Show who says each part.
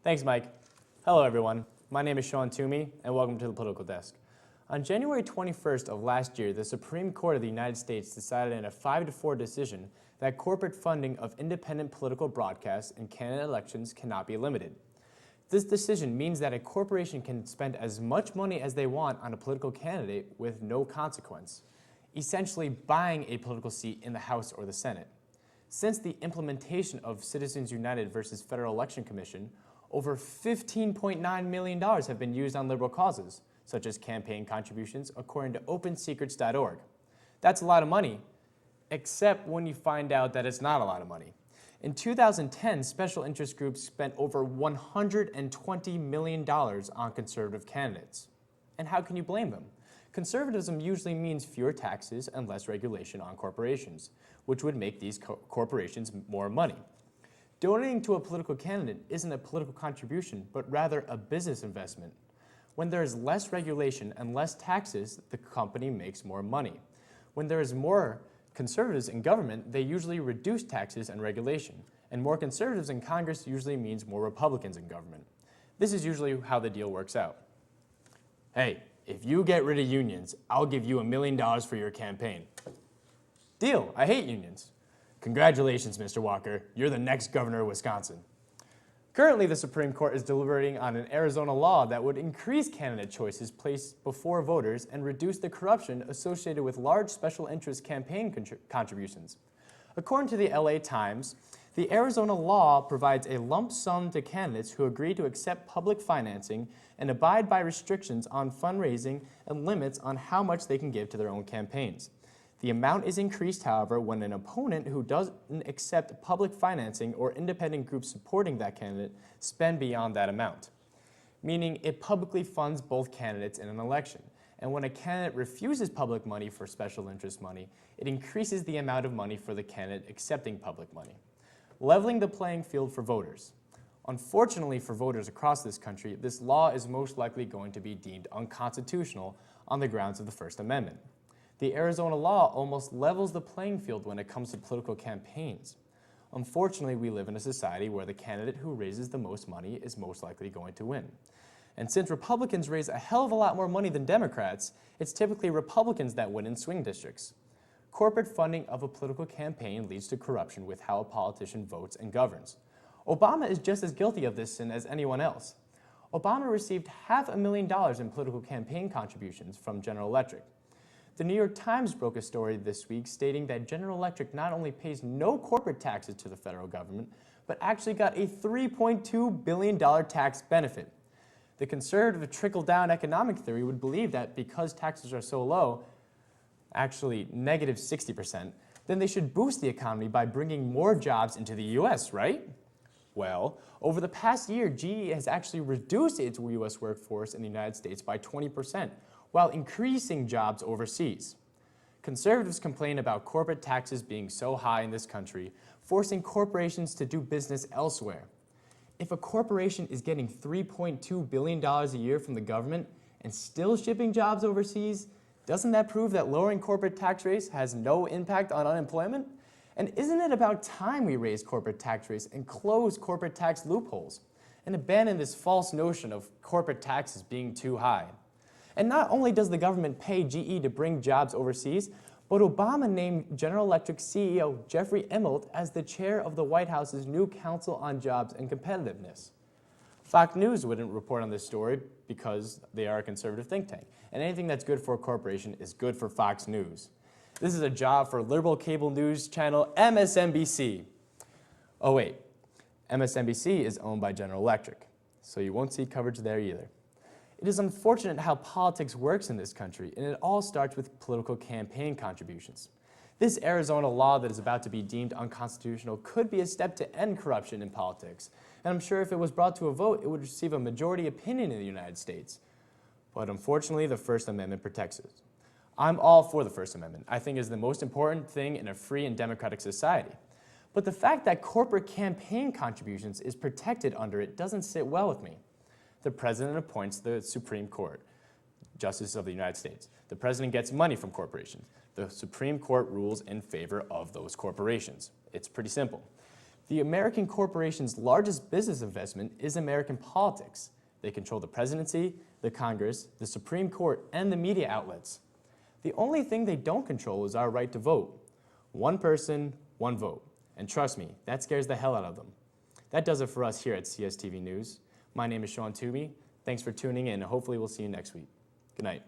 Speaker 1: Thanks, Mike. Hello, everyone. My name is Twomey, and welcome to the Political Desk. On January 21st of last year, the Supreme Court of the United States decided in a 5-4 decision that corporate funding of independent political broadcasts and candidate elections cannot be limited. This decision means that a corporation can spend as much money as they want on a political candidate with no consequence, essentially buying a political seat in the House or the Senate. Since the implementation of Citizens United versus Federal Election Commission, over $15.9 million have been used on liberal causes, such as campaign contributions, according to OpenSecrets.org. That's a lot of money, except when you find out that it's not a lot of money. In 2010, special interest groups spent over $120 million on conservative candidates. And how can you blame them? Conservatism usually means fewer taxes and less regulation on corporations, which would make these corporations more money. Donating to a political candidate isn't a political contribution, but rather a business investment. When there is less regulation and less taxes, the company makes more money. When there is more conservatives in government, they usually reduce taxes and regulation, and more conservatives in Congress usually means more Republicans in government. This is usually how the deal works out. Hey, if you get rid of unions, I'll give you $1 million for your campaign. Deal, I hate unions. Congratulations, Mr. Walker, you're the next governor of Wisconsin. Currently, the Supreme Court is deliberating on an Arizona law that would increase candidate choices placed before voters and reduce the corruption associated with large special interest campaign contributions. According to the LA Times, the Arizona law provides a lump sum to candidates who agree to accept public financing and abide by restrictions on fundraising and limits on how much they can give to their own campaigns. The amount is increased, however, when an opponent who doesn't accept public financing or independent groups supporting that candidate spend beyond that amount, meaning it publicly funds both candidates in an election. And when a candidate refuses public money for special interest money, it increases the amount of money for the candidate accepting public money, leveling the playing field for voters. Unfortunately for voters across this country, this law is most likely going to be deemed unconstitutional on the grounds of the First Amendment. The Arizona law almost levels the playing field when it comes to political campaigns. Unfortunately, we live in a society where the candidate who raises the most money is most likely going to win. And since Republicans raise a hell of a lot more money than Democrats, it's typically Republicans that win in swing districts. Corporate funding of a political campaign leads to corruption with how a politician votes and governs. Obama is just as guilty of this sin as anyone else. Obama received $500,000 in political campaign contributions from General Electric. The New York Times broke a story this week stating that General Electric not only pays no corporate taxes to the federal government, but actually got a $3.2 billion tax benefit. The conservative trickle-down economic theory would believe that because taxes are so low, actually negative 60%, then they should boost the economy by bringing more jobs into the U.S., right? Well, over the past year, GE has actually reduced its U.S. workforce in the United States by 20%, while increasing jobs overseas. Conservatives complain about corporate taxes being so high in this country, forcing corporations to do business elsewhere. If a corporation is getting $3.2 billion a year from the government and still shipping jobs overseas, doesn't that prove that lowering corporate tax rates has no impact on unemployment? And isn't it about time we raise corporate tax rates and close corporate tax loopholes and abandon this false notion of corporate taxes being too high? And not only does the government pay GE to bring jobs overseas, but Obama named General Electric CEO Jeffrey Immelt as the chair of the White House's new Council on Jobs and Competitiveness. Fox News wouldn't report on this story because they are a conservative think tank, and anything that's good for a corporation is good for Fox News. This is a job for liberal cable news channel MSNBC. Oh wait, MSNBC is owned by General Electric, so you won't see coverage there either. It is unfortunate how politics works in this country, and it all starts with political campaign contributions. This Arizona law that is about to be deemed unconstitutional could be a step to end corruption in politics, and I'm sure if it was brought to a vote, it would receive a majority opinion in the United States. But unfortunately, the First Amendment protects it. I'm all for the First Amendment. I think it is the most important thing in a free and democratic society. But the fact that corporate campaign contributions is protected under it doesn't sit well with me. The president appoints the Supreme Court, Justice of the United States. The president gets money from corporations. The Supreme Court rules in favor of those corporations. It's pretty simple. The American corporation's largest business investment is American politics. They control the presidency, the Congress, the Supreme Court, and the media outlets. The only thing they don't control is our right to vote. One person, one vote. And trust me, that scares the hell out of them. That does it for us here at CSTV News. My name is Twomey. Thanks for tuning in, and hopefully we'll see you next week. Good night.